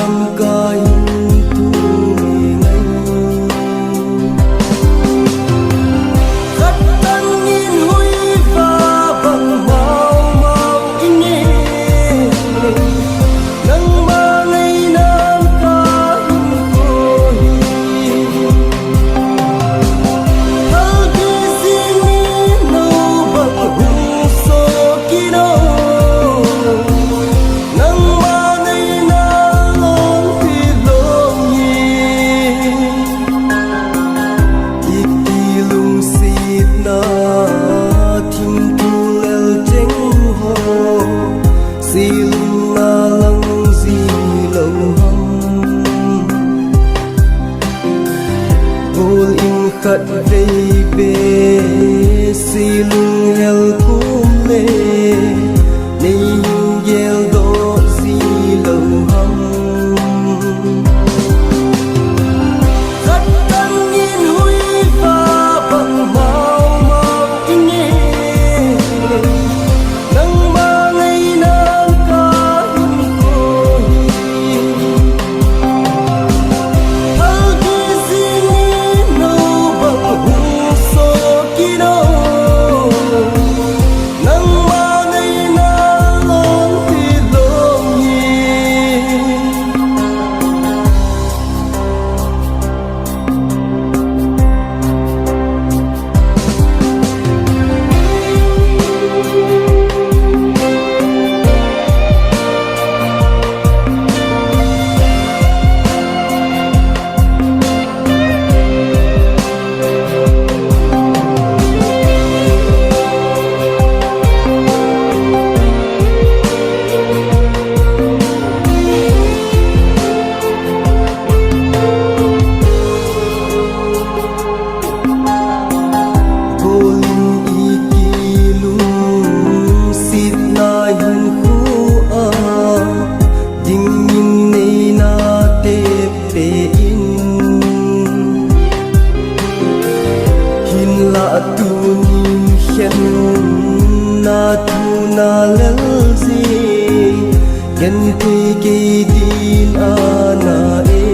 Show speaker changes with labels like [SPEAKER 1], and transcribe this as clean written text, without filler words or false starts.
[SPEAKER 1] lam kai tu ngai khát tan nghìn huy và bằng mau mau ini nang mangai nam ka hoi hal ki sini no bak hu so kino nang mangai na long pi long yi ikilung sit na thim tu lel cheng ho silung na lang zi lâu hâm bol in khat vei be silung hel kum le nei yel do zi lâu hâm khát tan nghìn huy và bằng mau mau ini nang mangai nam ka hoi hal ki sini no bak hu so kino nang mangai na long pi long yi golin ikilung sit na hin khu a ding min nei na te pe in hin la tu nin khen na tu na lel zi gen te ke din ana e